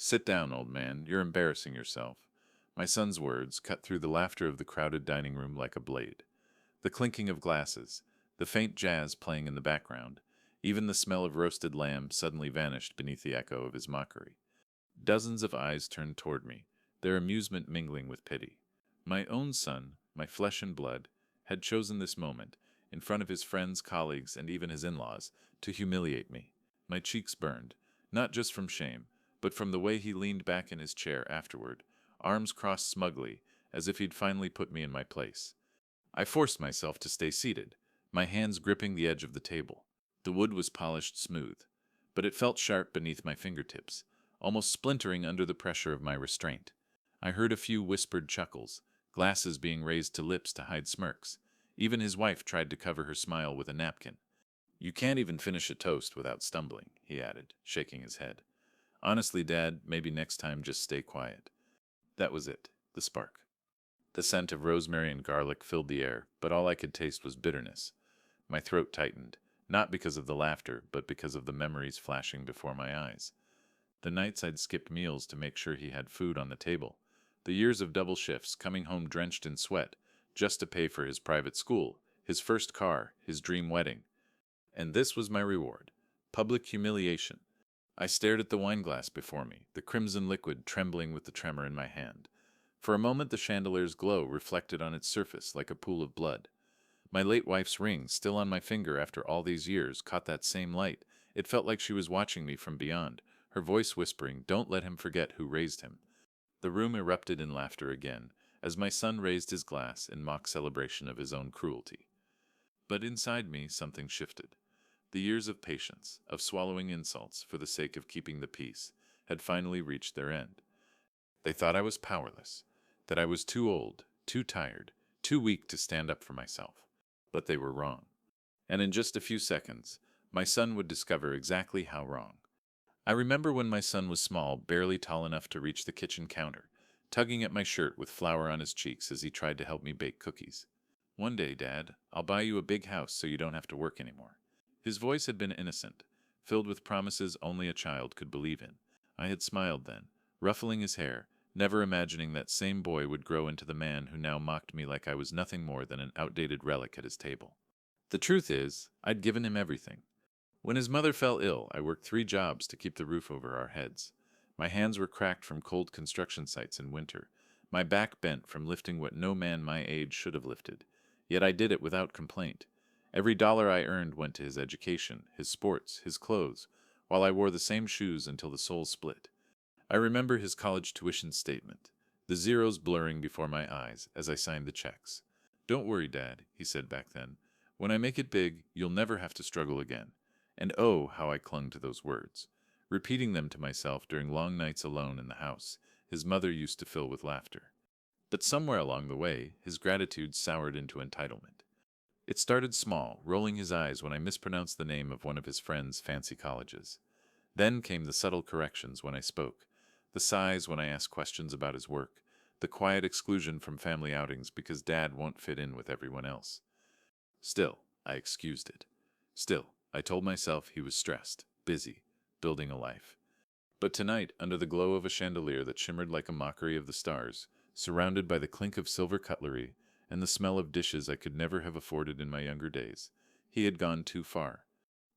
Sit down, old man. You're embarrassing yourself. My son's words cut through the laughter of the crowded dining room like a blade. The clinking of glasses, the faint jazz playing in the background, even the smell of roasted lamb suddenly vanished beneath the echo of his mockery. Dozens of eyes turned toward me, their amusement mingling with pity. My own son, my flesh and blood, had chosen this moment, in front of his friends, colleagues, and even his in-laws, to humiliate me. My cheeks burned, not just from shame, but from the way he leaned back in his chair afterward, arms crossed smugly, as if he'd finally put me in my place. I forced myself to stay seated, my hands gripping the edge of the table. The wood was polished smooth, but it felt sharp beneath my fingertips, almost splintering under the pressure of my restraint. I heard a few whispered chuckles, glasses being raised to lips to hide smirks. Even his wife tried to cover her smile with a napkin. "You can't even finish a toast without stumbling," he added, shaking his head. "Honestly, Dad, maybe next time just stay quiet." That was it, the spark. The scent of rosemary and garlic filled the air, but all I could taste was bitterness. My throat tightened, not because of the laughter, but because of the memories flashing before my eyes. The nights I'd skipped meals to make sure he had food on the table. The years of double shifts, coming home drenched in sweat, just to pay for his private school, his first car, his dream wedding. And this was my reward: public humiliation. I stared at the wineglass before me, the crimson liquid trembling with the tremor in my hand. For a moment the chandelier's glow reflected on its surface like a pool of blood. My late wife's ring, still on my finger after all these years, caught that same light. It felt like she was watching me from beyond, her voice whispering, "Don't let him forget who raised him." The room erupted in laughter again, as my son raised his glass in mock celebration of his own cruelty. But inside me something shifted. The years of patience, of swallowing insults for the sake of keeping the peace, had finally reached their end. They thought I was powerless, that I was too old, too tired, too weak to stand up for myself. But they were wrong. And in just a few seconds, my son would discover exactly how wrong. I remember when my son was small, barely tall enough to reach the kitchen counter, tugging at my shirt with flour on his cheeks as he tried to help me bake cookies. "One day, Dad, I'll buy you a big house so you don't have to work anymore." His voice had been innocent, filled with promises only a child could believe in. I had smiled then, ruffling his hair, never imagining that same boy would grow into the man who now mocked me like I was nothing more than an outdated relic at his table. The truth is, I'd given him everything. When his mother fell ill, I worked 3 jobs to keep the roof over our heads. My hands were cracked from cold construction sites in winter, my back bent from lifting what no man my age should have lifted. Yet I did it without complaint. Every dollar I earned went to his education, his sports, his clothes, while I wore the same shoes until the soles split. I remember his college tuition statement, the zeros blurring before my eyes as I signed the checks. "Don't worry, Dad," he said back then. "When I make it big, you'll never have to struggle again." And oh, how I clung to those words. Repeating them to myself during long nights alone in the house, his mother used to fill with laughter. But somewhere along the way, his gratitude soured into entitlement. It started small, rolling his eyes when I mispronounced the name of one of his friend's fancy colleges. Then came the subtle corrections when I spoke, the sighs when I asked questions about his work, the quiet exclusion from family outings because Dad won't fit in with everyone else. Still, I excused it. Still, I told myself he was stressed, busy, building a life. But tonight, under the glow of a chandelier that shimmered like a mockery of the stars, surrounded by the clink of silver cutlery and the smell of dishes I could never have afforded in my younger days, he had gone too far.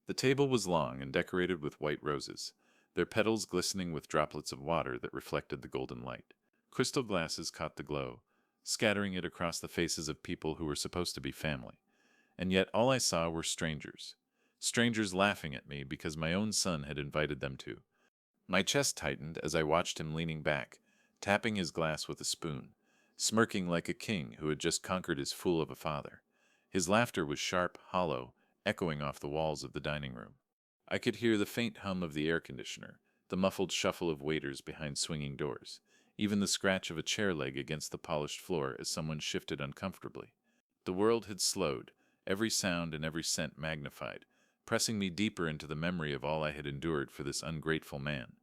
The table was long and decorated with white roses, their petals glistening with droplets of water that reflected the golden light. Crystal glasses caught the glow, scattering it across the faces of people who were supposed to be family. And yet all I saw were strangers. Strangers laughing at me because my own son had invited them to. My chest tightened as I watched him leaning back, tapping his glass with a spoon, smirking like a king who had just conquered his fool of a father. His laughter was sharp, hollow, echoing off the walls of the dining room. I could hear the faint hum of the air conditioner, the muffled shuffle of waiters behind swinging doors, even the scratch of a chair leg against the polished floor as someone shifted uncomfortably. The world had slowed, every sound and every scent magnified, pressing me deeper into the memory of all I had endured for this ungrateful man.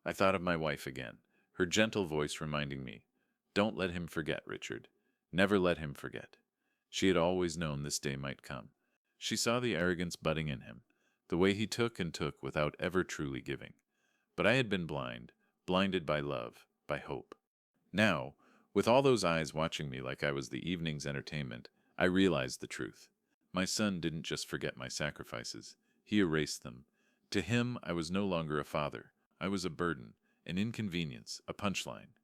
I thought of my wife again, her gentle voice reminding me, "Don't let him forget, Richard. Never let him forget." She had always known this day might come. She saw the arrogance budding in him, the way he took and took without ever truly giving. But I had been blind, blinded by love, by hope. Now, with all those eyes watching me like I was the evening's entertainment, I realized the truth. My son didn't just forget my sacrifices, he erased them. To him, I was no longer a father. I was a burden, an inconvenience, a punchline.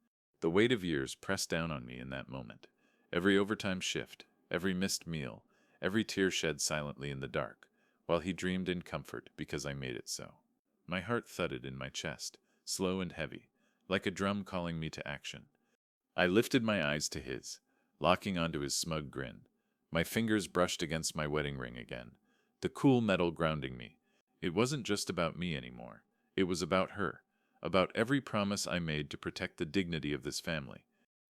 The weight of years pressed down on me in that moment. Every overtime shift, every missed meal, every tear shed silently in the dark, while he dreamed in comfort because I made it so. My heart thudded in my chest, slow and heavy, like a drum calling me to action. I lifted my eyes to his, locking onto his smug grin. My fingers brushed against my wedding ring again, the cool metal grounding me. It wasn't just about me anymore. It was about her, about every promise I made to protect the dignity of this family.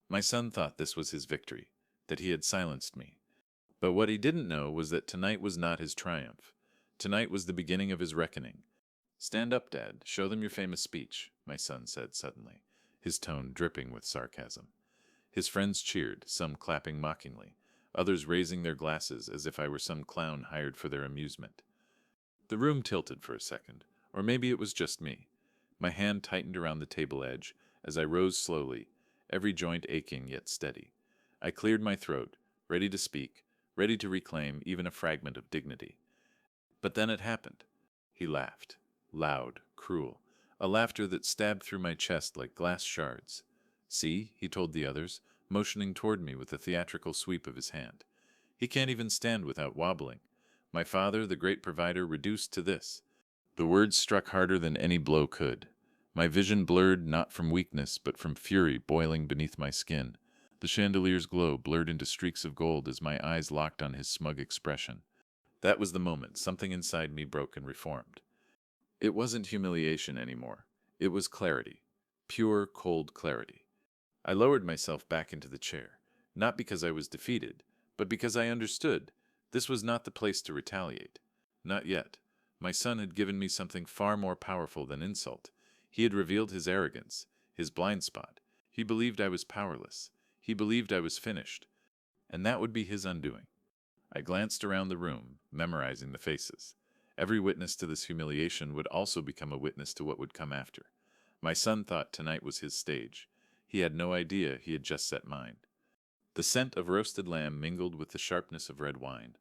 My son thought this was his victory, that he had silenced me. But what he didn't know was that tonight was not his triumph. Tonight was the beginning of his reckoning. "Stand up, Dad. Show them your famous speech," my son said suddenly, his tone dripping with sarcasm. His friends cheered, some clapping mockingly, others raising their glasses as if I were some clown hired for their amusement. The room tilted for a second, or maybe it was just me. My hand tightened around the table edge as I rose slowly, every joint aching yet steady. I cleared my throat, ready to speak, ready to reclaim even a fragment of dignity. But then it happened. He laughed, loud, cruel, a laughter that stabbed through my chest like glass shards. "See," he told the others, motioning toward me with a theatrical sweep of his hand. "He can't even stand without wobbling. My father, the great provider, reduced to this." The words struck harder than any blow could. My vision blurred not from weakness, but from fury boiling beneath my skin. The chandelier's glow blurred into streaks of gold as my eyes locked on his smug expression. That was the moment something inside me broke and reformed. It wasn't humiliation anymore. It was clarity. Pure, cold clarity. I lowered myself back into the chair, not because I was defeated, but because I understood this was not the place to retaliate. Not yet. My son had given me something far more powerful than insult. He had revealed his arrogance, his blind spot. He believed I was powerless. He believed I was finished. And that would be his undoing. I glanced around the room, memorizing the faces. Every witness to this humiliation would also become a witness to what would come after. My son thought tonight was his stage. He had no idea he had just set mine. The scent of roasted lamb mingled with the sharpness of red wine.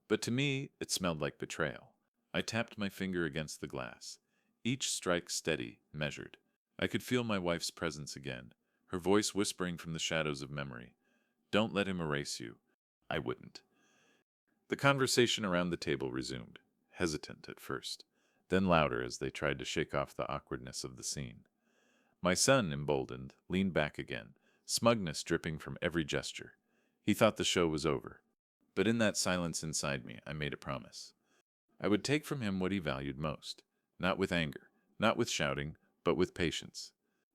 But to me, it smelled like betrayal. I tapped my finger against the glass. Each strike steady, measured. I could feel my wife's presence again, her voice whispering from the shadows of memory. "Don't let him erase you." I wouldn't. The conversation around the table resumed, hesitant at first, then louder as they tried to shake off the awkwardness of the scene. My son, emboldened, leaned back again, smugness dripping from every gesture. He thought the show was over. But in that silence inside me, I made a promise. I would take from him what he valued most, not with anger, not with shouting, but with patience.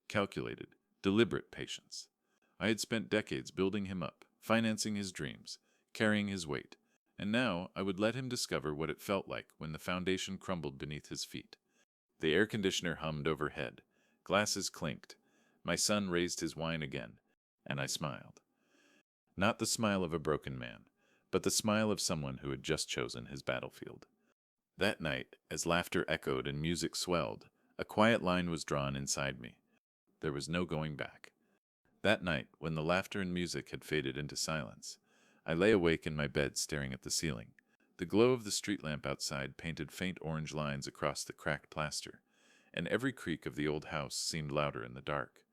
Calculated, deliberate patience. I had spent decades building him up, financing his dreams, carrying his weight, and now I would let him discover what it felt like when the foundation crumbled beneath his feet. The air conditioner hummed overhead. Glasses clinked. My son raised his wine again, and I smiled. Not the smile of a broken man, but the smile of someone who had just chosen his battlefield. That night, as laughter echoed and music swelled, a quiet line was drawn inside me. There was no going back. That night, when the laughter and music had faded into silence, I lay awake in my bed staring at the ceiling. The glow of the street lamp outside painted faint orange lines across the cracked plaster, and every creak of the old house seemed louder in the dark.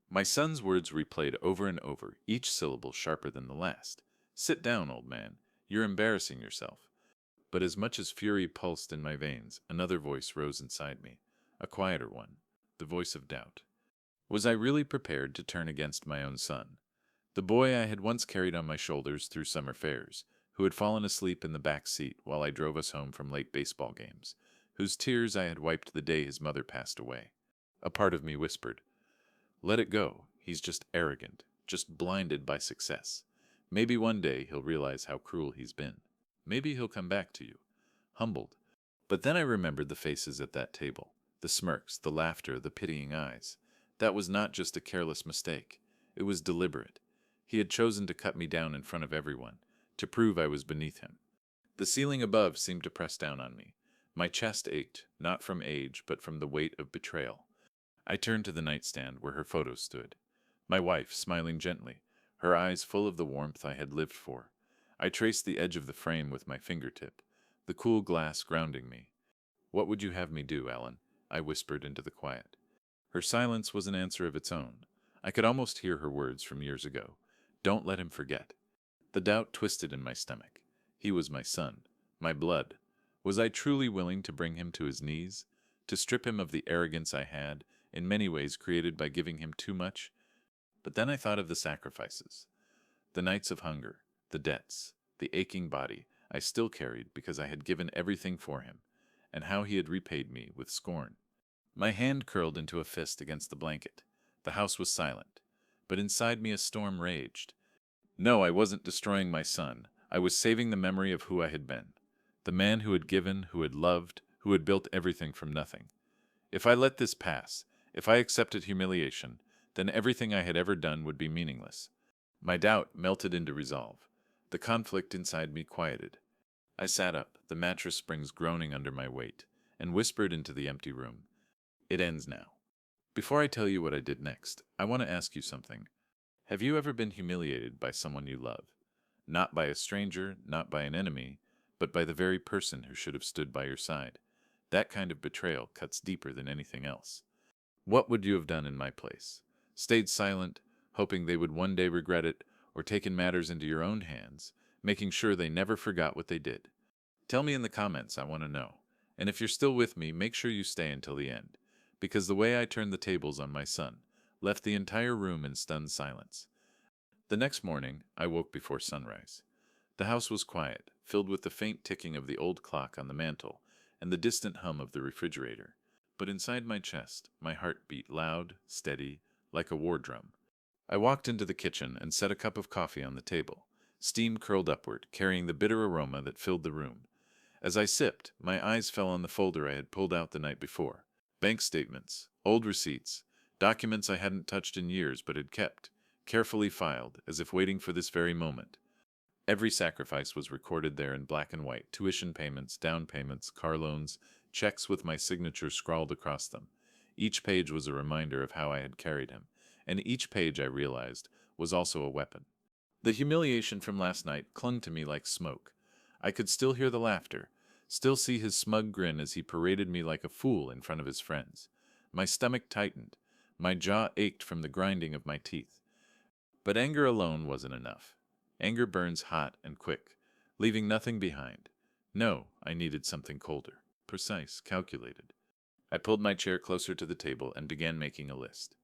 My son's words replayed over and over, each syllable sharper than the last. "Sit down, old man. You're embarrassing yourself." But as much as fury pulsed in my veins, another voice rose inside me, a quieter one, the voice of doubt. Was I really prepared to turn against my own son? The boy I had once carried on my shoulders through summer fairs, who had fallen asleep in the back seat while I drove us home from late baseball games, whose tears I had wiped the day his mother passed away. A part of me whispered, "Let it go. He's just arrogant, just blinded by success. Maybe one day he'll realize how cruel he's been. Maybe he'll come back to you, humbled." But then I remembered the faces at that table, the smirks, the laughter, the pitying eyes. That was not just a careless mistake. It was deliberate. He had chosen to cut me down in front of everyone, to prove I was beneath him. The ceiling above seemed to press down on me. My chest ached, not from age, but from the weight of betrayal. I turned to the nightstand where her photo stood. My wife, smiling gently, her eyes full of the warmth I had lived for. I traced the edge of the frame with my fingertip, the cool glass grounding me. "What would you have me do, Ellen?" I whispered into the quiet. Her silence was an answer of its own. I could almost hear her words from years ago. "Don't let him forget." The doubt twisted in my stomach. He was my son, my blood. Was I truly willing to bring him to his knees? To strip him of the arrogance I had, in many ways created by giving him too much? But then I thought of the sacrifices. The nights of hunger, the debts, the aching body I still carried because I had given everything for him, and how he had repaid me with scorn. My hand curled into a fist against the blanket. The house was silent, but inside me a storm raged. No, I wasn't destroying my son. I was saving the memory of who I had been. The man who had given, who had loved, who had built everything from nothing. If I let this pass, if I accepted humiliation, then everything I had ever done would be meaningless. My doubt melted into resolve. The conflict inside me quieted. I sat up, the mattress springs groaning under my weight, and whispered into the empty room. "It ends now." Before I tell you what I did next, I want to ask you something. Have you ever been humiliated by someone you love? Not by a stranger, not by an enemy, but by the very person who should have stood by your side. That kind of betrayal cuts deeper than anything else. What would you have done in my place? Stayed silent, hoping they would one day regret it, or taken matters into your own hands, making sure they never forgot what they did? Tell me in the comments, I want to know. And if you're still with me, make sure you stay until the end, because the way I turned the tables on my son left the entire room in stunned silence. The next morning, I woke before sunrise. The house was quiet, filled with the faint ticking of the old clock on the mantel and the distant hum of the refrigerator. But inside my chest, my heart beat loud, steady, like a war drum. I walked into the kitchen and set a cup of coffee on the table. Steam curled upward, carrying the bitter aroma that filled the room. As I sipped, my eyes fell on the folder I had pulled out the night before. Bank statements, old receipts, documents I hadn't touched in years but had kept, carefully filed, as if waiting for this very moment. Every sacrifice was recorded there in black and white: tuition payments, down payments, car loans, checks with my signature scrawled across them. Each page was a reminder of how I had carried him, and each page, I realized, was also a weapon. The humiliation from last night clung to me like smoke. I could still hear the laughter, still see his smug grin as he paraded me like a fool in front of his friends. My stomach tightened, my jaw ached from the grinding of my teeth. But anger alone wasn't enough. Anger burns hot and quick, leaving nothing behind. No, I needed something colder, precise, calculated. I pulled my chair closer to the table and began making a list.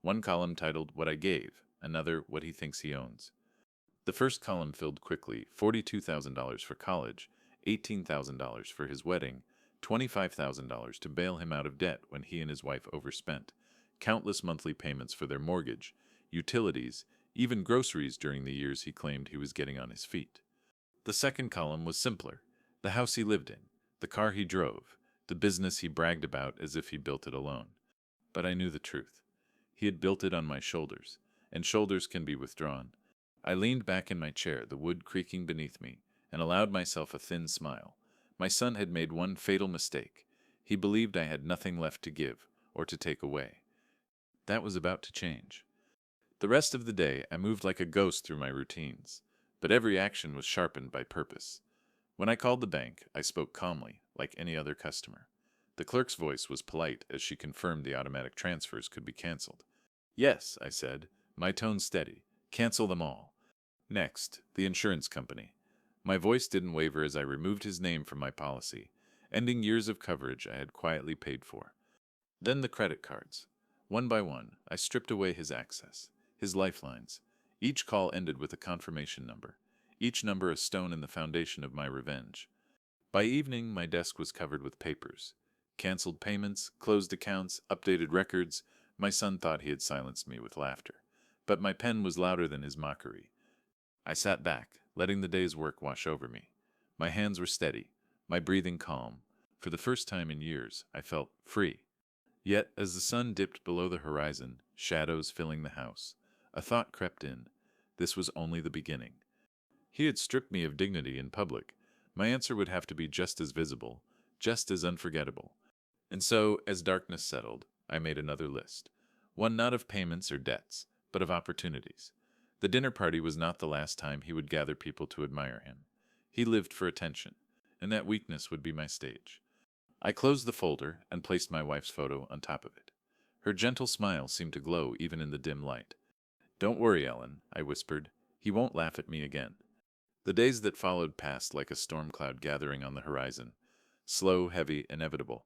One column titled "What I Gave," another "What He Thinks He Owns." The first column filled quickly: $42,000 for college, $18,000 for his wedding, $25,000 to bail him out of debt when he and his wife overspent, countless monthly payments for their mortgage, utilities, even groceries during the years he claimed he was getting on his feet. The second column was simpler: the house he lived in, the car he drove, the business he bragged about as if he built it alone. But I knew the truth. He had built it on my shoulders, and shoulders can be withdrawn. I leaned back in my chair, the wood creaking beneath me, and allowed myself a thin smile. My son had made one fatal mistake. He believed I had nothing left to give or to take away. That was about to change. The rest of the day I moved like a ghost through my routines, but every action was sharpened by purpose. When I called the bank, I spoke calmly, like any other customer. The clerk's voice was polite as she confirmed the automatic transfers could be canceled. "Yes," I said, my tone steady. "Cancel them all." Next, the insurance company. My voice didn't waver as I removed his name from my policy, ending years of coverage I had quietly paid for. Then the credit cards. One by one, I stripped away his access, his lifelines. Each call ended with a confirmation number, each number a stone in the foundation of my revenge. By evening, my desk was covered with papers. Canceled payments, closed accounts, updated records. My son thought he had silenced me with laughter, but my pen was louder than his mockery. I sat back, letting the day's work wash over me. My hands were steady, my breathing calm. For the first time in years, I felt free. Yet, as the sun dipped below the horizon, shadows filling the house, a thought crept in. This was only the beginning. He had stripped me of dignity in public. My answer would have to be just as visible, just as unforgettable. And so, as darkness settled, I made another list. One not of payments or debts, but of opportunities. The dinner party was not the last time he would gather people to admire him. He lived for attention, and that weakness would be my stage. I closed the folder and placed my wife's photo on top of it. Her gentle smile seemed to glow even in the dim light. "Don't worry, Ellen," I whispered. "He won't laugh at me again." The days that followed passed like a storm cloud gathering on the horizon. Slow, heavy, inevitable.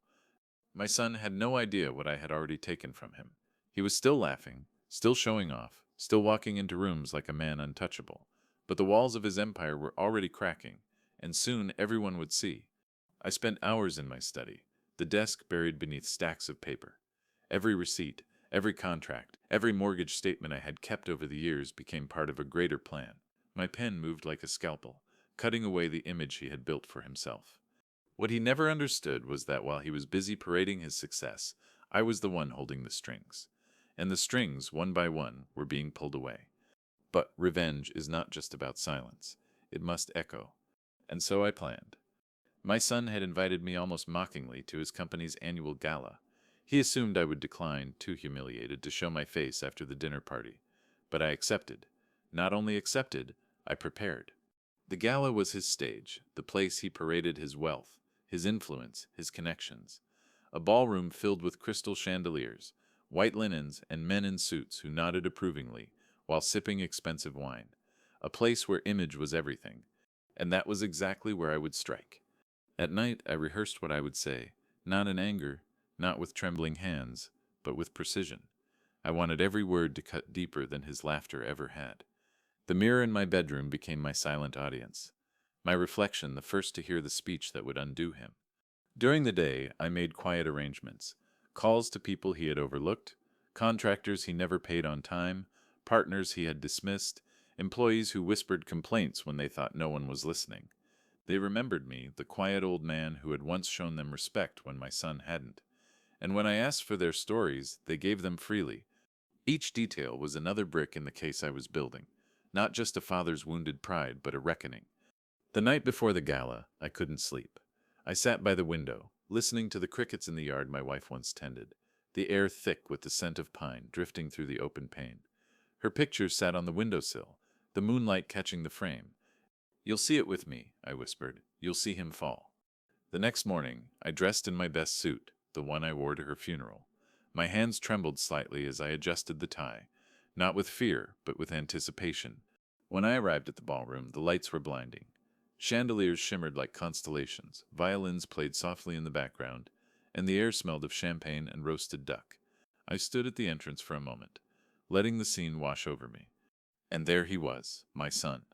My son had no idea what I had already taken from him. He was still laughing, still showing off, still walking into rooms like a man untouchable. But the walls of his empire were already cracking, and soon everyone would see. I spent hours in my study, the desk buried beneath stacks of paper. Every receipt, every contract, every mortgage statement I had kept over the years became part of a greater plan. My pen moved like a scalpel, cutting away the image he had built for himself. What he never understood was that while he was busy parading his success, I was the one holding the strings. And the strings, one by one, were being pulled away. But revenge is not just about silence. It must echo. And so I planned. My son had invited me almost mockingly to his company's annual gala. He assumed I would decline, too humiliated to show my face after the dinner party. But I accepted. Not only accepted, I prepared. The gala was his stage, the place he paraded his wealth, his influence, his connections. A ballroom filled with crystal chandeliers, white linens, and men in suits who nodded approvingly while sipping expensive wine. A place where image was everything. And that was exactly where I would strike. At night, I rehearsed what I would say, not in anger, not with trembling hands, but with precision. I wanted every word to cut deeper than his laughter ever had. The mirror in my bedroom became my silent audience, my reflection the first to hear the speech that would undo him. During the day, I made quiet arrangements, calls to people he had overlooked, contractors he never paid on time, partners he had dismissed, employees who whispered complaints when they thought no one was listening. They remembered me, the quiet old man who had once shown them respect when my son hadn't. And when I asked for their stories, they gave them freely. Each detail was another brick in the case I was building, not just a father's wounded pride, but a reckoning. The night before the gala, I couldn't sleep. I sat by the window, listening to the crickets in the yard my wife once tended, the air thick with the scent of pine drifting through the open pane. Her picture sat on the windowsill, the moonlight catching the frame. "You'll see it with me," I whispered. "You'll see him fall." The next morning, I dressed in my best suit, the one I wore to her funeral. My hands trembled slightly as I adjusted the tie, not with fear, but with anticipation. When I arrived at the ballroom, the lights were blinding. Chandeliers shimmered like constellations, violins played softly in the background, and the air smelled of champagne and roasted duck. I stood at the entrance for a moment, letting the scene wash over me. And there he was, my son.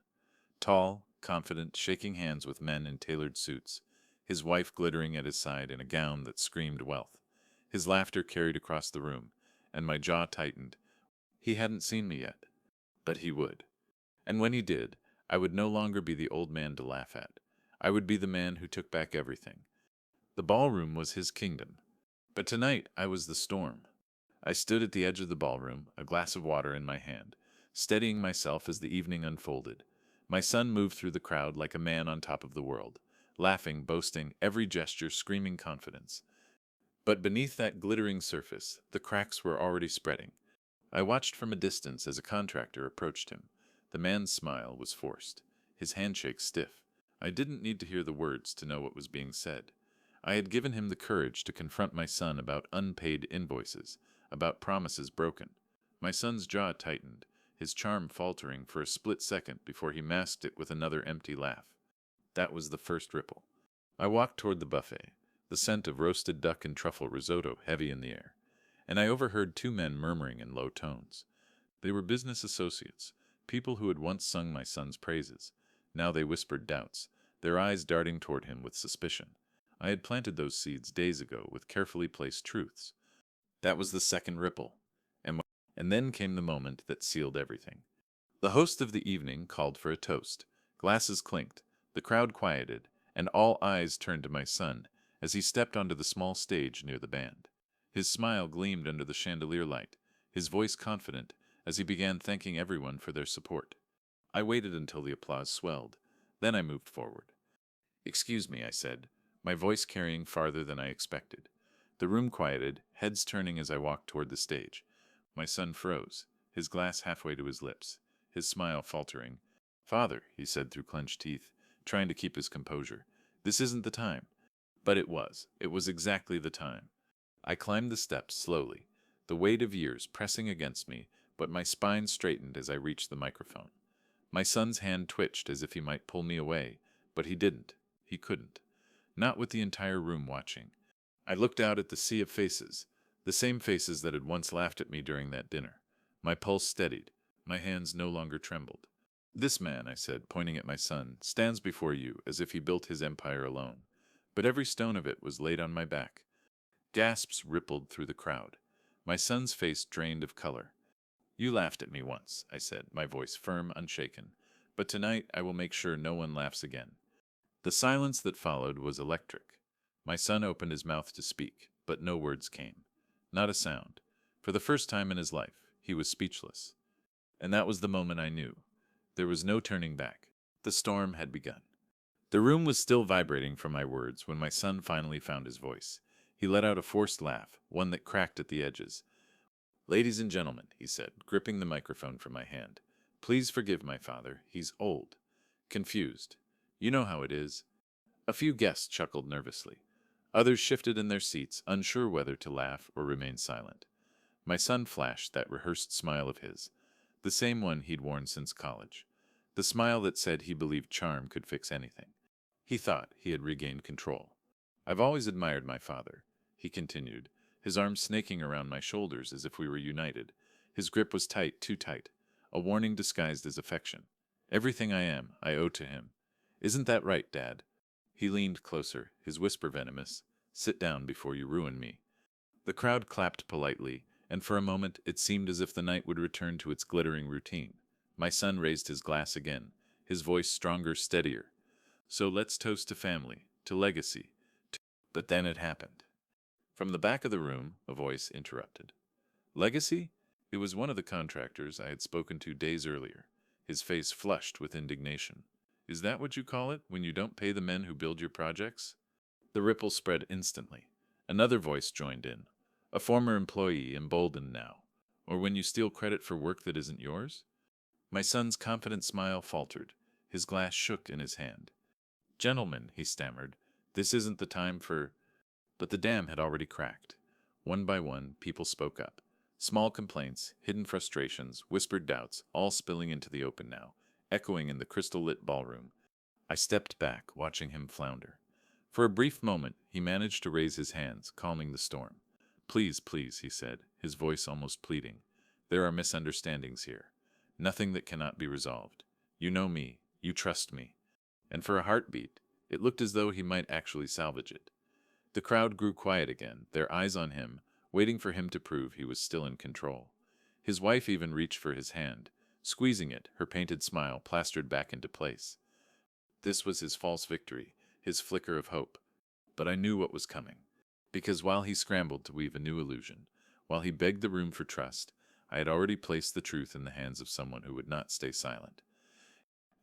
Tall, confident, shaking hands with men in tailored suits, his wife glittering at his side in a gown that screamed wealth. His laughter carried across the room, and my jaw tightened. He hadn't seen me yet, but he would. And when he did, I would no longer be the old man to laugh at. I would be the man who took back everything. The ballroom was his kingdom. But tonight I was the storm. I stood at the edge of the ballroom, a glass of water in my hand, steadying myself as the evening unfolded. My son moved through the crowd like a man on top of the world, laughing, boasting, every gesture screaming confidence. But beneath that glittering surface, the cracks were already spreading. I watched from a distance as a contractor approached him. The man's smile was forced, his handshake stiff. I didn't need to hear the words to know what was being said. I had given him the courage to confront my son about unpaid invoices, about promises broken. My son's jaw tightened, his charm faltering for a split second before he masked it with another empty laugh. That was the first ripple. I walked toward the buffet, the scent of roasted duck and truffle risotto heavy in the air, and I overheard two men murmuring in low tones. They were business associates, people who had once sung my son's praises. Now they whispered doubts, their eyes darting toward him with suspicion. I had planted those seeds days ago with carefully placed truths. That was the second ripple. And then came the moment that sealed everything. The host of the evening called for a toast. Glasses clinked, the crowd quieted, and all eyes turned to my son as he stepped onto the small stage near the band. His smile gleamed under the chandelier light, his voice confident as he began thanking everyone for their support. I waited until the applause swelled. Then I moved forward. "Excuse me," I said, my voice carrying farther than I expected. The room quieted, heads turning as I walked toward the stage. My son froze, his glass halfway to his lips, his smile faltering. "Father," he said through clenched teeth, trying to keep his composure, "this isn't the time." But it was. It was exactly the time. I climbed the steps slowly, the weight of years pressing against me, but my spine straightened as I reached the microphone. My son's hand twitched as if he might pull me away, but he didn't. He couldn't. Not with the entire room watching. I looked out at the sea of faces, the same faces that had once laughed at me during that dinner. My pulse steadied. My hands no longer trembled. "This man," I said, pointing at my son, "stands before you as if he built his empire alone. But every stone of it was laid on my back." Gasps rippled through the crowd. My son's face drained of color. "You laughed at me once," I said, my voice firm, unshaken. "But tonight I will make sure no one laughs again." The silence that followed was electric. My son opened his mouth to speak, but no words came. Not a sound. For the first time in his life, he was speechless. And that was the moment I knew. There was no turning back. The storm had begun. The room was still vibrating from my words when my son finally found his voice. He let out a forced laugh, one that cracked at the edges. "Ladies and gentlemen," he said, gripping the microphone from my hand, "please forgive my father. He's old. Confused. You know how it is." A few guests chuckled nervously. Others shifted in their seats, unsure whether to laugh or remain silent. My son flashed that rehearsed smile of his, the same one he'd worn since college, the smile that said he believed charm could fix anything. He thought he had regained control. "I've always admired my father," he continued, his arms snaking around my shoulders as if we were united. His grip was tight, too tight, a warning disguised as affection. "Everything I am, I owe to him. Isn't that right, Dad?" He leaned closer, his whisper venomous. "Sit down before you ruin me." The crowd clapped politely, and for a moment it seemed as if the night would return to its glittering routine. My son raised his glass again, his voice stronger, steadier. "So let's toast to family, to legacy." But then it happened. From the back of the room, a voice interrupted. "Legacy?" It was one of the contractors I had spoken to days earlier, his face flushed with indignation. "Is that what you call it, when you don't pay the men who build your projects?" The ripple spread instantly. Another voice joined in. "A former employee, emboldened now. Or when you steal credit for work that isn't yours?" My son's confident smile faltered. His glass shook in his hand. "Gentlemen," he stammered, "this isn't the time for—" But the dam had already cracked. One by one, people spoke up. Small complaints, hidden frustrations, whispered doubts, all spilling into the open now, echoing in the crystal-lit ballroom. I stepped back, watching him flounder. For a brief moment, he managed to raise his hands, calming the storm. "Please, please," he said, his voice almost pleading. "There are misunderstandings here. Nothing that cannot be resolved. You know me. You trust me." And for a heartbeat, it looked as though he might actually salvage it. The crowd grew quiet again, their eyes on him, waiting for him to prove he was still in control. His wife even reached for his hand, squeezing it, her painted smile plastered back into place. This was his false victory, his flicker of hope. But I knew what was coming. Because while he scrambled to weave a new illusion, while he begged the room for trust, I had already placed the truth in the hands of someone who would not stay silent.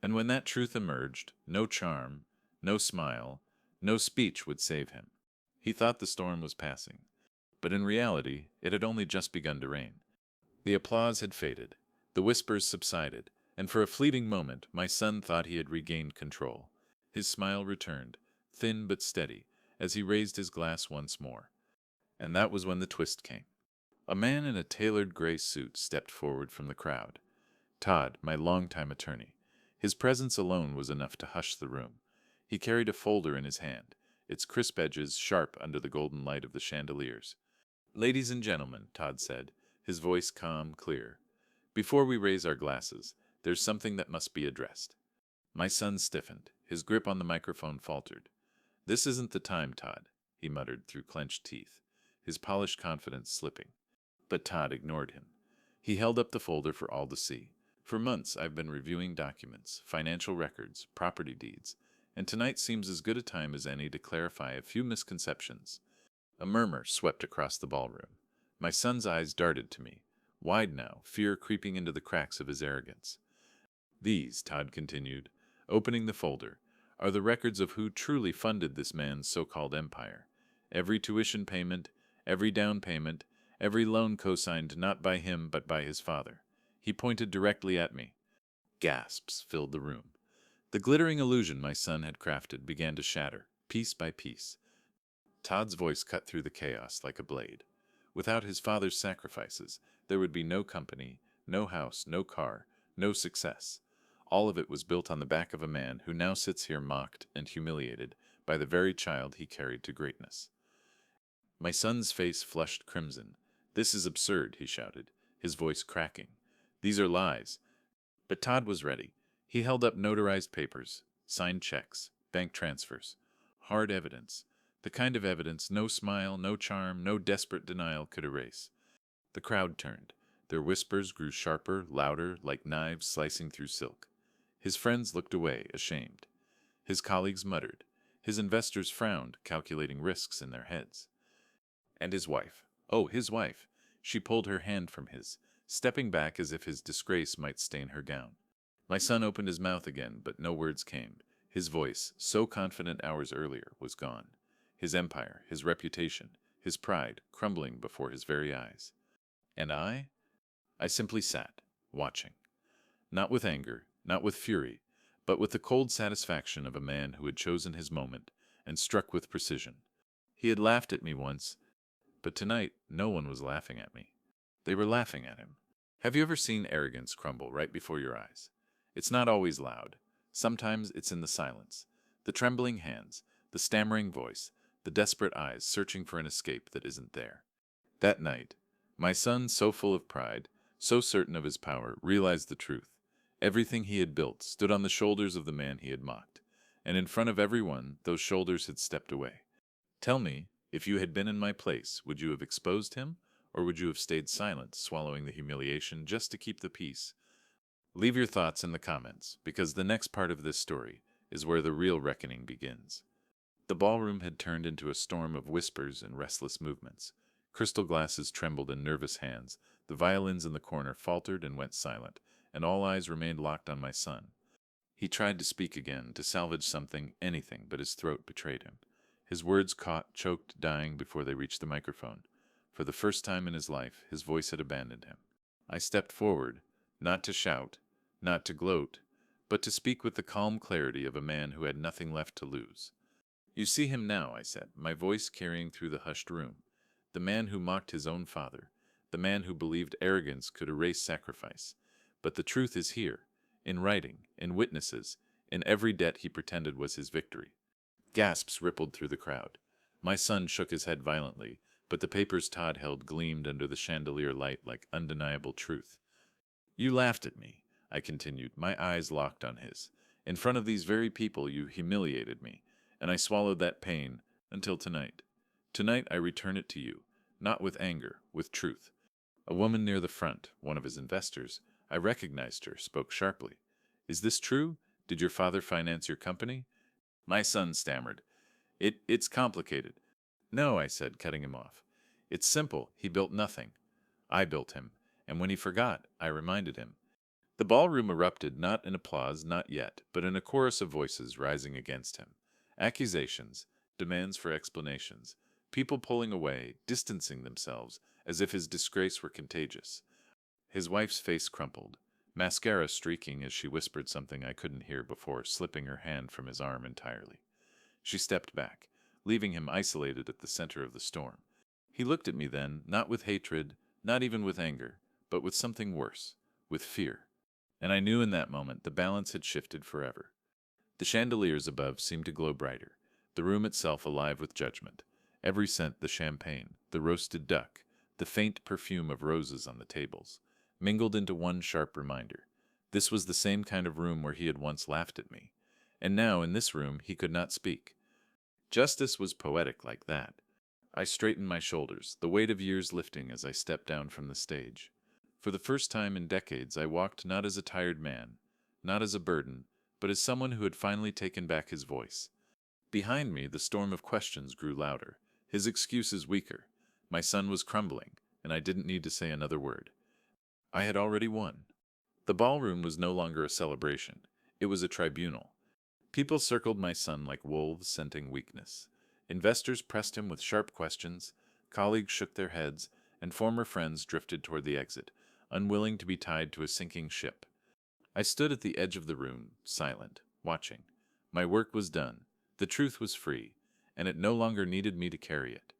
And when that truth emerged, no charm, no smile, no speech would save him. He thought the storm was passing, but in reality it had only just begun to rain. The applause had faded, the whispers subsided, and for a fleeting moment my son thought he had regained control. His smile returned, thin but steady, as he raised his glass once more. And that was when the twist came. A man in a tailored gray suit stepped forward from the crowd. Todd, my longtime attorney. His presence alone was enough to hush the room. He carried a folder in his hand, its crisp edges sharp under the golden light of the chandeliers. "Ladies and gentlemen," Todd said, his voice calm, clear. "Before we raise our glasses, there's something that must be addressed." My son stiffened. His grip on the microphone faltered. "This isn't the time, Todd," he muttered through clenched teeth, his polished confidence slipping. But Todd ignored him. He held up the folder for all to see. "For months I've been reviewing documents, financial records, property deeds, and tonight seems as good a time as any to clarify a few misconceptions." A murmur swept across the ballroom. My son's eyes darted to me, wide now, fear creeping into the cracks of his arrogance. "These," Todd continued, opening the folder, "are the records of who truly funded this man's so-called empire. Every tuition payment, every down payment, every loan co-signed not by him but by his father. He pointed directly at me. Gasps filled the room. The glittering illusion my son had crafted began to shatter, piece by piece. Todd's voice cut through the chaos like a blade. Without his father's sacrifices, there would be no company, no house, no car, no success. All of it was built on the back of a man who now sits here mocked and humiliated by the very child he carried to greatness. My son's face flushed crimson. "This is absurd," he shouted, his voice cracking. "These are lies." But Todd was ready. He held up notarized papers, signed checks, bank transfers. Hard evidence. The kind of evidence no smile, no charm, no desperate denial could erase. The crowd turned. Their whispers grew sharper, louder, like knives slicing through silk. His friends looked away, ashamed. His colleagues muttered. His investors frowned, calculating risks in their heads. And his wife. Oh, his wife. She pulled her hand from his, stepping back as if his disgrace might stain her gown. My son opened his mouth again, but no words came. His voice, so confident hours earlier, was gone. His empire, his reputation, his pride, crumbling before his very eyes. And I? I simply sat, watching. Not with anger, not with fury, but with the cold satisfaction of a man who had chosen his moment and struck with precision. He had laughed at me once, but tonight no one was laughing at me. They were laughing at him. Have you ever seen arrogance crumble right before your eyes? It's not always loud. Sometimes it's in the silence. The trembling hands, the stammering voice, the desperate eyes searching for an escape that isn't there. That night, my son, so full of pride, so certain of his power, realized the truth. Everything he had built stood on the shoulders of the man he had mocked, and in front of everyone those shoulders had stepped away. Tell me, if you had been in my place, would you have exposed him, or would you have stayed silent, swallowing the humiliation just to keep the peace? Leave your thoughts in the comments, because the next part of this story is where the real reckoning begins. The ballroom had turned into a storm of whispers and restless movements. Crystal glasses trembled in nervous hands, the violins in the corner faltered and went silent, and all eyes remained locked on my son. He tried to speak again, to salvage something, anything, but his throat betrayed him. His words caught, choked, dying before they reached the microphone. For the first time in his life, his voice had abandoned him. I stepped forward, not to shout, not to gloat, but to speak with the calm clarity of a man who had nothing left to lose. "You see him now," I said, my voice carrying through the hushed room. "The man who mocked his own father, the man who believed arrogance could erase sacrifice. But the truth is here, in writing, in witnesses, in every debt he pretended was his victory." Gasps rippled through the crowd. My son shook his head violently, but the papers Todd held gleamed under the chandelier light like undeniable truth. "You laughed at me," I continued, my eyes locked on his. "In front of these very people you humiliated me, and I swallowed that pain until tonight. Tonight I return it to you, not with anger, with truth." A woman near the front, one of his investors, I recognized her, spoke sharply. "Is this true? Did your father finance your company?" My son stammered. It's complicated." "No," I said, cutting him off. "It's simple. He built nothing. I built him, and when he forgot, I reminded him." The ballroom erupted, not in applause, not yet, but in a chorus of voices rising against him. Accusations, demands for explanations, people pulling away, distancing themselves, as if his disgrace were contagious. His wife's face crumpled, mascara streaking as she whispered something I couldn't hear before slipping her hand from his arm entirely. She stepped back, leaving him isolated at the center of the storm. He looked at me then, not with hatred, not even with anger, but with something worse, with fear. And I knew in that moment the balance had shifted forever. The chandeliers above seemed to glow brighter, the room itself alive with judgment. Every scent, the champagne, the roasted duck, the faint perfume of roses on the tables, mingled into one sharp reminder. This was the same kind of room where he had once laughed at me. And now, in this room, he could not speak. Justice was poetic like that. I straightened my shoulders, the weight of years lifting as I stepped down from the stage. For the first time in decades, I walked not as a tired man, not as a burden, but as someone who had finally taken back his voice. Behind me, the storm of questions grew louder, his excuses weaker. My son was crumbling, and I didn't need to say another word. I had already won. The ballroom was no longer a celebration. It was a tribunal. People circled my son like wolves scenting weakness. Investors pressed him with sharp questions. Colleagues shook their heads, and former friends drifted toward the exit, unwilling to be tied to a sinking ship. I stood at the edge of the room, silent, watching. My work was done. The truth was free, and it no longer needed me to carry it.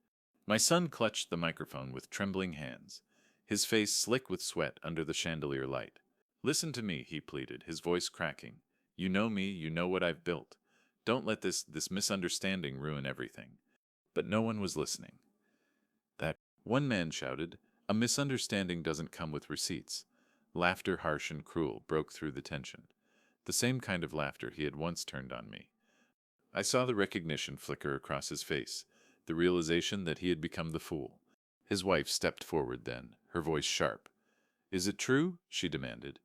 My son clutched the microphone with trembling hands, his face slick with sweat under the chandelier light. "Listen to me," he pleaded, his voice cracking. "You know me, you know what I've built. Don't let this misunderstanding ruin everything." But no one was listening. That one man shouted, "A misunderstanding doesn't come with receipts." Laughter, harsh and cruel, broke through the tension. The same kind of laughter he had once turned on me. I saw the recognition flicker across his face, the realization that he had become the fool. His wife stepped forward then, her voice sharp. "Is it true?" she demanded.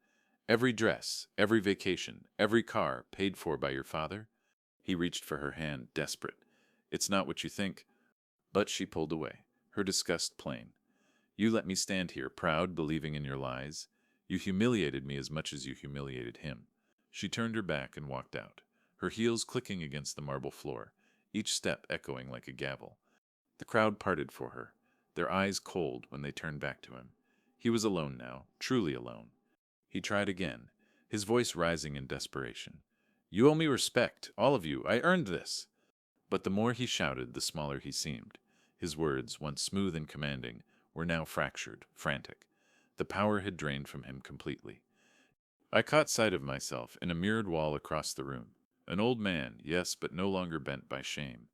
"Every dress, every vacation, every car paid for by your father?" He reached for her hand, desperate. "It's not what you think." But she pulled away, her disgust plain. "You let me stand here, proud, believing in your lies. You humiliated me as much as you humiliated him." She turned her back and walked out, her heels clicking against the marble floor, each step echoing like a gavel. The crowd parted for her, their eyes cold when they turned back to him. He was alone now, truly alone. He tried again, his voice rising in desperation. "You owe me respect, all of you. I earned this." But the more he shouted, the smaller he seemed. His words, once smooth and commanding, were now fractured, frantic. The power had drained from him completely. I caught sight of myself in a mirrored wall across the room. An old man, yes, but no longer bent by shame.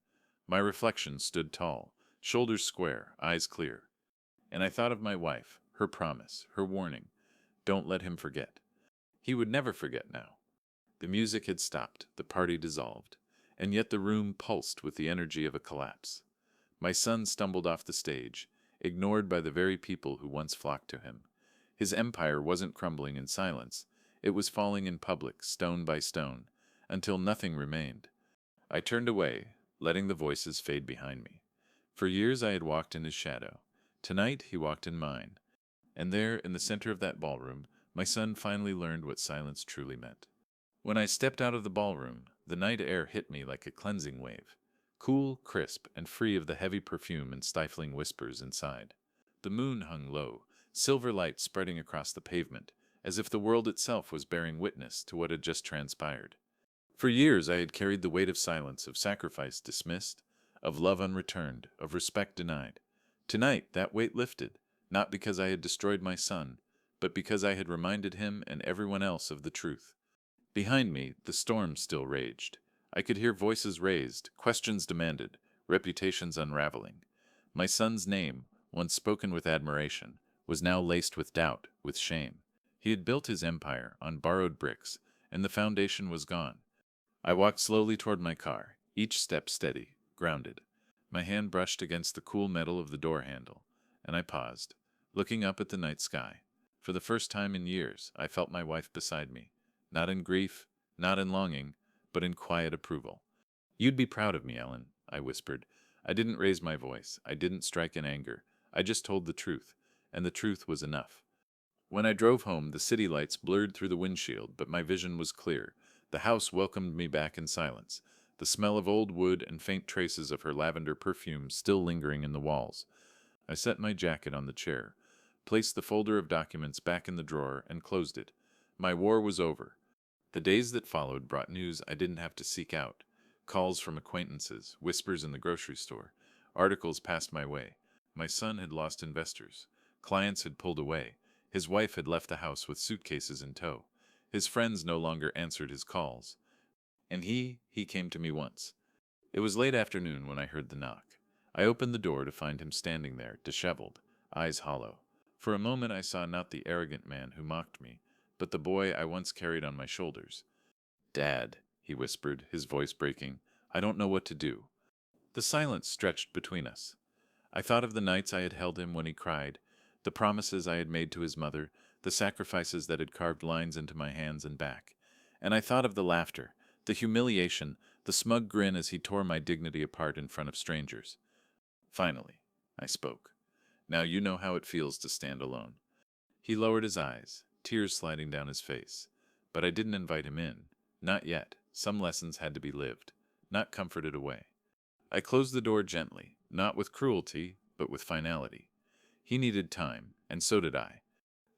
My reflection stood tall, shoulders square, eyes clear. And I thought of my wife, her promise, her warning. Don't let him forget. He would never forget now. The music had stopped, the party dissolved, and yet the room pulsed with the energy of a collapse. My son stumbled off the stage, ignored by the very people who once flocked to him. His empire wasn't crumbling in silence. It was falling in public, stone by stone, until nothing remained. I turned away, letting the voices fade behind me. For years I had walked in his shadow. Tonight he walked in mine. And there, in the center of that ballroom, my son finally learned what silence truly meant. When I stepped out of the ballroom, the night air hit me like a cleansing wave, cool, crisp, and free of the heavy perfume and stifling whispers inside. The moon hung low, silver light spreading across the pavement, as if the world itself was bearing witness to what had just transpired. For years I had carried the weight of silence, of sacrifice dismissed, of love unreturned, of respect denied. Tonight that weight lifted, not because I had destroyed my son, but because I had reminded him and everyone else of the truth. Behind me, the storm still raged. I could hear voices raised, questions demanded, reputations unraveling. My son's name, once spoken with admiration, was now laced with doubt, with shame. He had built his empire on borrowed bricks, and the foundation was gone. I walked slowly toward my car, each step steady, grounded. My hand brushed against the cool metal of the door handle, and I paused, looking up at the night sky. For the first time in years, I felt my wife beside me, not in grief, not in longing, but in quiet approval. "You'd be proud of me, Ellen," I whispered. I didn't raise my voice. I didn't strike in anger. I just told the truth, and the truth was enough. When I drove home, the city lights blurred through the windshield, but my vision was clear. The house welcomed me back in silence, the smell of old wood and faint traces of her lavender perfume still lingering in the walls. I set my jacket on the chair, placed the folder of documents back in the drawer, and closed it. My war was over. The days that followed brought news I didn't have to seek out. Calls from acquaintances, whispers in the grocery store, articles passed my way. My son had lost investors. Clients had pulled away. His wife had left the house with suitcases in tow. His friends no longer answered his calls. And he came to me once. It was late afternoon when I heard the knock. I opened the door to find him standing there, disheveled, eyes hollow. For a moment I saw not the arrogant man who mocked me, but the boy I once carried on my shoulders. "Dad," he whispered, his voice breaking, "I don't know what to do." The silence stretched between us. I thought of the nights I had held him when he cried, the promises I had made to his mother, the sacrifices that had carved lines into my hands and back. And I thought of the laughter, the humiliation, the smug grin as he tore my dignity apart in front of strangers. Finally, I spoke. "Now you know how it feels to stand alone." He lowered his eyes, tears sliding down his face. But I didn't invite him in. Not yet. Some lessons had to be lived, not comforted away. I closed the door gently, not with cruelty, but with finality. He needed time, and so did I.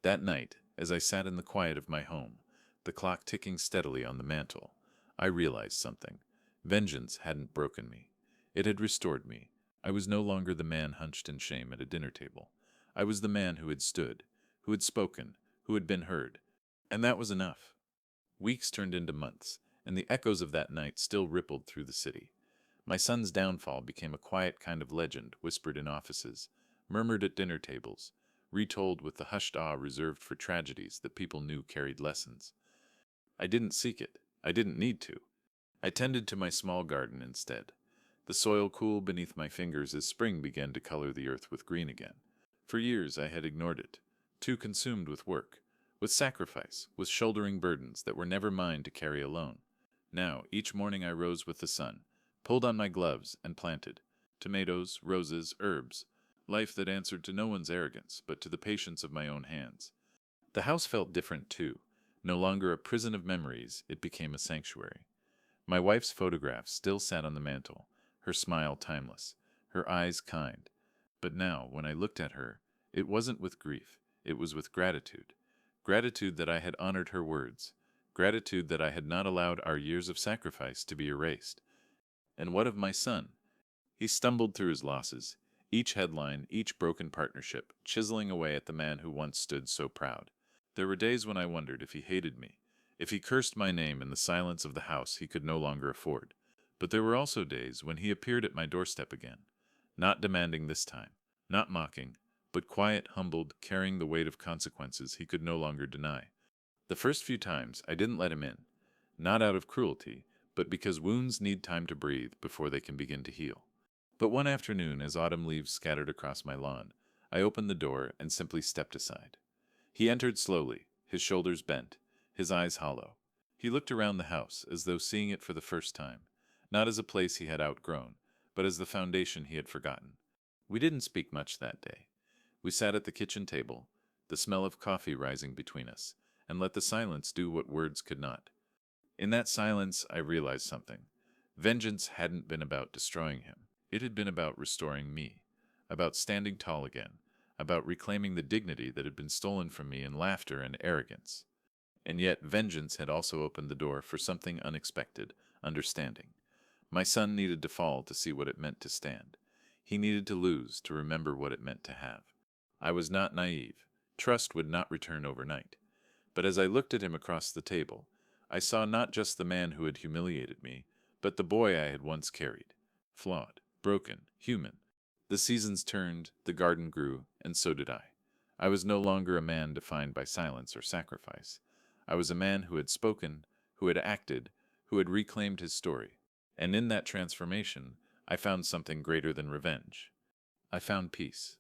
That night, as I sat in the quiet of my home, the clock ticking steadily on the mantel, I realized something. Vengeance hadn't broken me. It had restored me. I was no longer the man hunched in shame at a dinner table. I was the man who had stood, who had spoken, who had been heard. And that was enough. Weeks turned into months, and the echoes of that night still rippled through the city. My son's downfall became a quiet kind of legend whispered in offices, murmured at dinner tables, retold with the hushed awe reserved for tragedies that people knew carried lessons. I didn't seek it. I didn't need to. I tended to my small garden instead, the soil cool beneath my fingers as spring began to color the earth with green again. For years I had ignored it, too consumed with work, with sacrifice, with shouldering burdens that were never mine to carry alone. Now, each morning I rose with the sun, pulled on my gloves, and planted tomatoes, roses, herbs, life that answered to no one's arrogance, but to the patience of my own hands. The house felt different too. No longer a prison of memories, it became a sanctuary. My wife's photograph still sat on the mantel, her smile timeless, her eyes kind. But now, when I looked at her, it wasn't with grief, it was with gratitude. Gratitude that I had honored her words, gratitude that I had not allowed our years of sacrifice to be erased. And what of my son? He stumbled through his losses, each headline, each broken partnership, chiseling away at the man who once stood so proud. There were days when I wondered if he hated me, if he cursed my name in the silence of the house he could no longer afford. But there were also days when he appeared at my doorstep again, not demanding this time, not mocking, but quiet, humbled, carrying the weight of consequences he could no longer deny. The first few times I didn't let him in, not out of cruelty, but because wounds need time to breathe before they can begin to heal. But one afternoon, as autumn leaves scattered across my lawn, I opened the door and simply stepped aside. He entered slowly, his shoulders bent, his eyes hollow. He looked around the house as though seeing it for the first time, not as a place he had outgrown, but as the foundation he had forgotten. We didn't speak much that day. We sat at the kitchen table, the smell of coffee rising between us, and let the silence do what words could not. In that silence, I realized something. Vengeance hadn't been about destroying him. It had been about restoring me, about standing tall again, about reclaiming the dignity that had been stolen from me in laughter and arrogance. And yet vengeance had also opened the door for something unexpected, understanding. My son needed to fall to see what it meant to stand. He needed to lose to remember what it meant to have. I was not naive. Trust would not return overnight. But as I looked at him across the table, I saw not just the man who had humiliated me, but the boy I had once carried. Flawed, broken, human. The seasons turned, the garden grew, and so did I. I was no longer a man defined by silence or sacrifice. I was a man who had spoken, who had acted, who had reclaimed his story. And in that transformation, I found something greater than revenge. I found peace.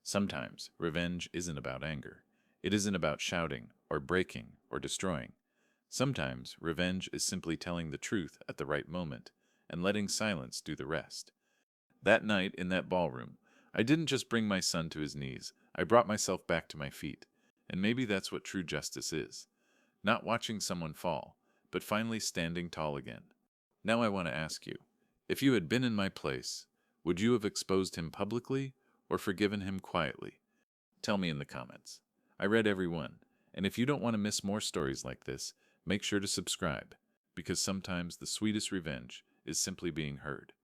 Sometimes revenge isn't about anger. It isn't about shouting, or breaking, or destroying. Sometimes revenge is simply telling the truth at the right moment, and letting silence do the rest. That night in that ballroom, I didn't just bring my son to his knees, I brought myself back to my feet. And maybe that's what true justice is. Not watching someone fall, but finally standing tall again. Now I want to ask you, if you had been in my place, would you have exposed him publicly or forgiven him quietly? Tell me in the comments. I read every one, and if you don't want to miss more stories like this, make sure to subscribe, because sometimes the sweetest revenge is simply being heard.